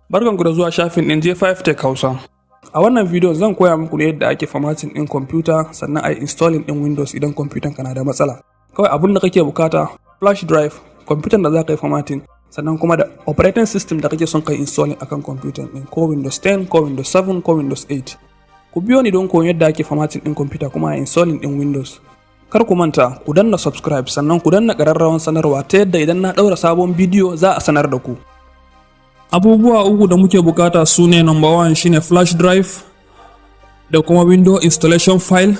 Barkanku da zuwa shafin ɗin J5 Tech Hausa. A wannan video zan koya muku ne yadda ake formatting ɗin computer sannan a installing ɗin Windows idan computer ka na da matsala. Kawai abin da kake bukata flash drive, computer da za ka yi formatting, sannan kuma da operating system da kake son ka installing akan computer ɗin, ko Windows 10, ko Windows 7, ko Windows 8. Ku biyo ni don koyon yadda ake formatting ɗin computer kuma a installing ɗin Windows. Kar ku manta ku danna subscribe sannan ku danna ƙararrawar sanarwa ta yadda idan na ɗaura sabon bidiyo za a sanar da ku. Abubuwa uku da muke bukata su ne number 1 shine flash drive da kuma window installation file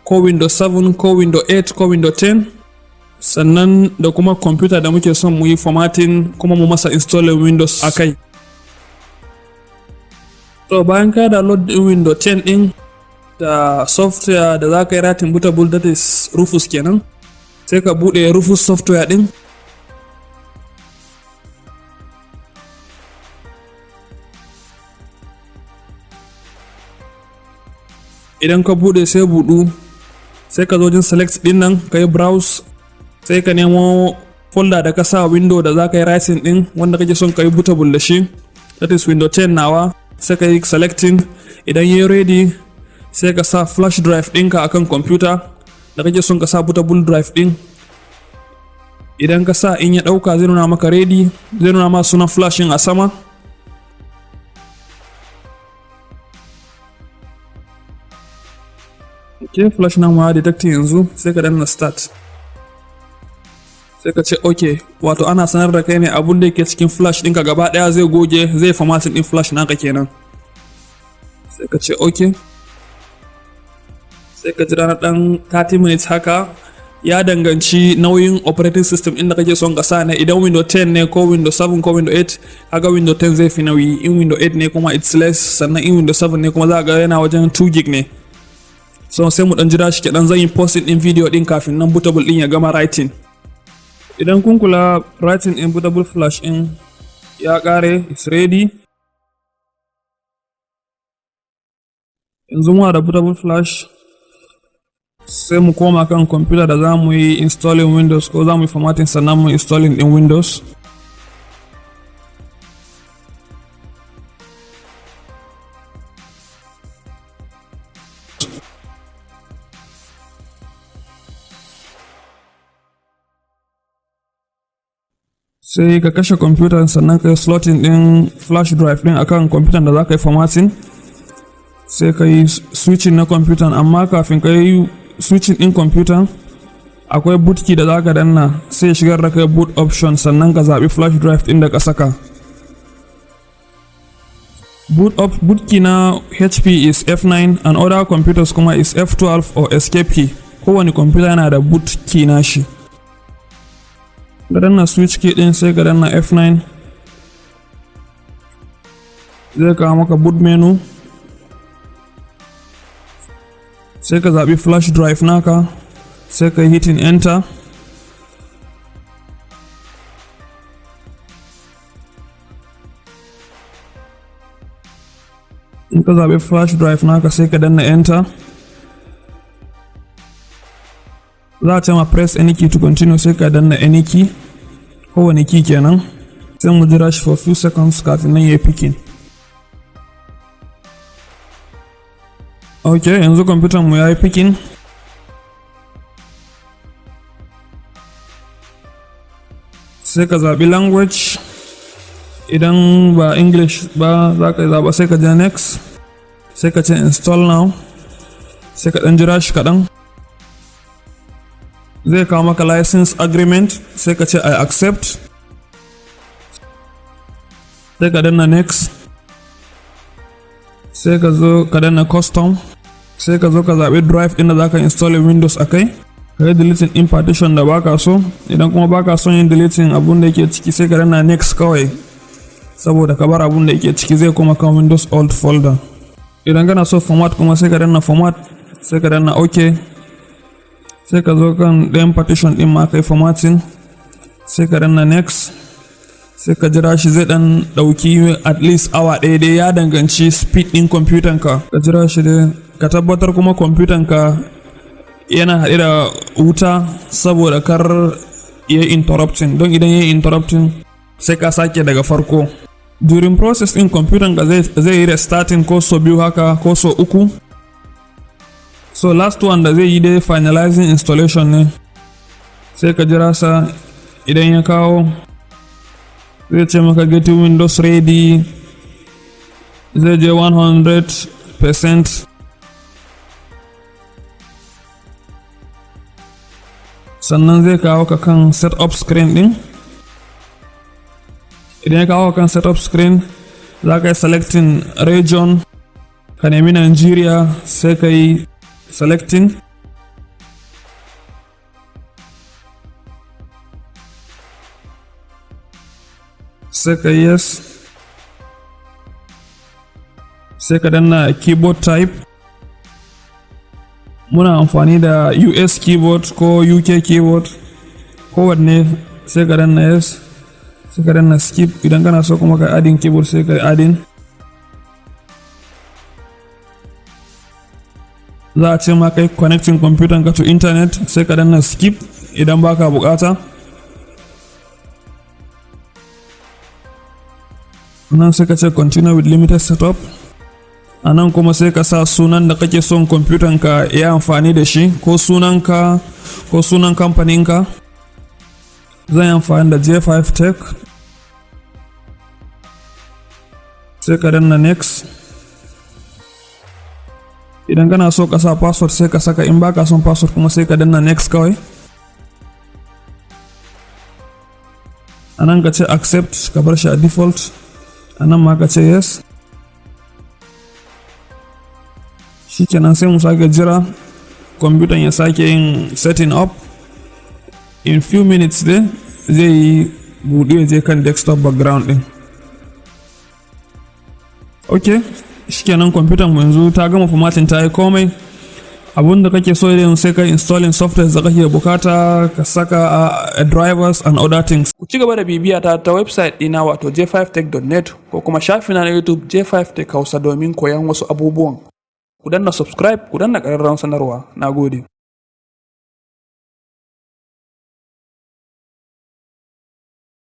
ko Windows 7 ko Windows 8 ko Windows 10, sannan da kuma computer da muke son mu yi formatting kuma mu masa installing Windows akai. So bayan ka download din Windows 10 din da software da za ka yi ratin bootable, that is Rufus kenan, sai ka bude Rufus software din. Idan ka bude sai budu, sai ka zo jin select din nan ka yi browse, sai ka nemo folder da ka sa window da za ka yi writing din wanda kake son ka yi bootable da shi, that is Windows 10 nawa, sai ka yi selecting. Idan yi ready sai ka sa flash drive ɗinka akan computer da kake son ka sa bootable drive din. Idan ka sa in ya dauka zai nuna maka ready, zai nuna ma sunan flashing a sama. Okay, flash na ma detecting yanzu, sai ka danna start. Sai ka ce okay, wato ana sanar da kai ne abun da yake cikin flash ɗinka gaba ɗaya zai goge, zai formatting ɗin flash naka kenan. Sai ka ce okay. Sai ka jira na ɗan 30 minutes haka, ya danganci nauyin operating system inda kake son ka sa ne. Idan Windows 10 ne ko Windows 7 ko Windows 8, kaga Windows 10 zai fi nauyi. In Windows 8 ne kuma it's less, sannan in Windows 7 ne kuma za ga yana wajen 2 gig ne. So sai mu dan jira shi kaɗan, zan yi posting din video din kafin nan bootable din ya gama writing. Idan kun kula writing in bootable flash in ya kare, it's ready. Yanzu mu da bootable flash, sai mu koma kan computer da za mu yi installing Windows ko za mu yi formatting sannan mu installing din Windows. Sai ka kashe computer sannan ka yi slotting din flash drive din akan computer da za ka yi formatting. Sai ka yi switching na computer, amma kafin ka yi switching din computer akwai boot key da za ka danna, sai shigar da kai boot option sannan ka zaɓi flash drive din da ka saka. Boot key na HP is F9 and other computers kuma is F12 or escape key. Kowane computer yana da boot key nashi. Ka danna switch key din sai ka danna F9, zai kawo maka boot menu, sai ka zaɓi flash drive naka, sai ka hitting enter. In ka zaɓi flash drive naka sai ka danna enter. Za a ce ma press any key to continue, sai ka danna any key, kowane key kenan. Sai mu jira shi for few seconds kafin nan ya yi picking. Okay, yanzu computer mu ya yi picking. Sai ka zaɓi language, idan ba English ba za ka zaɓa sai ka je next, sai ka ce install now, sai ka ɗan jira shi kaɗan. Zai kawo maka license agreement, sai ka ce I accept, sai ka danna next, sai ka zo ka danna custom, sai ka zo ka zaɓi drive ɗin da za ka install Windows a kai, ka yi deleting in partition da baka so. Idan kuma baka son yin deleting abun da yake ciki sai ka danna next kawai, saboda ka bar abun da yake ciki zai koma kan Windows old folder. Idan kana so format kuma sai ka danna format, sai ka danna OK. Sai ka zo kan ɗayan partition ɗin ma kai formatting, sai ka danna next, sai ka jira shi zai ɗan ɗauki at least awa ɗaya dai, ya danganci speed ɗin computer ka. Ka jira shi dai, ka tabbatar kuma computer ka yana haɗe da wuta saboda kar ya interrupting, don idan ya interrupting sai ka sake daga farko. During process in computer ka zai yi restarting ko so biyu haka ko so uku. So last one da zai yi dai finalizing installation ne, sai ka jira sa. Idan ya kawo zai ce maka getting Windows ready, zai je 100%. Sannan zai kawo ka kan setup screen din. Idan ya kawo ka kan setup screen, za ka yi selecting region, ka nemi Nigeria, sai ka yi selecting. Sai ka yi yes. Sai ka danna keyboard type. Muna amfani da US keyboard ko UK keyboard, kowanne sai ka danna yes. Sai ka danna skip. Idan kana so kuma ka adding keyboard sai ka adding. Za a ce ma kai connecting computer ka to internet, sai ka danna skip idan baka bukata. Nan sai ka ce continue with limited setup. A nan kuma sai ka sa sunan da kake son kwamfutan ka ya amfani da shi, ko sunanka ko sunan kamfaninka. Zan yi amfani da J5 Tech. Sai ka danna next. Idan kana so ka sa password sai ka saka, in baka son password kuma sai ka danna next kawai. A nan ka ce accept, ka bar shi a default. A nan ma ka ce yes. Shikenan sai mu sake jira kwamfutan ya sake yin setting up. In few minutes dai zai yi buɗe je kan desktop background din. Okay, shikenan kwamfutan mu yanzu ta gama formatting, ta yi komai. Abunda kake so yin sai ka installing software da kake bukata, ka saka drivers and other things. Ku ci gaba da bibiya ta website dina wato j5tech.net ko kuma shafina na YouTube J5Tech Hausa domin koyan wasu abubuwan. Ku danna subscribe, ku danna ƙararrawar sanarwa. Nagode.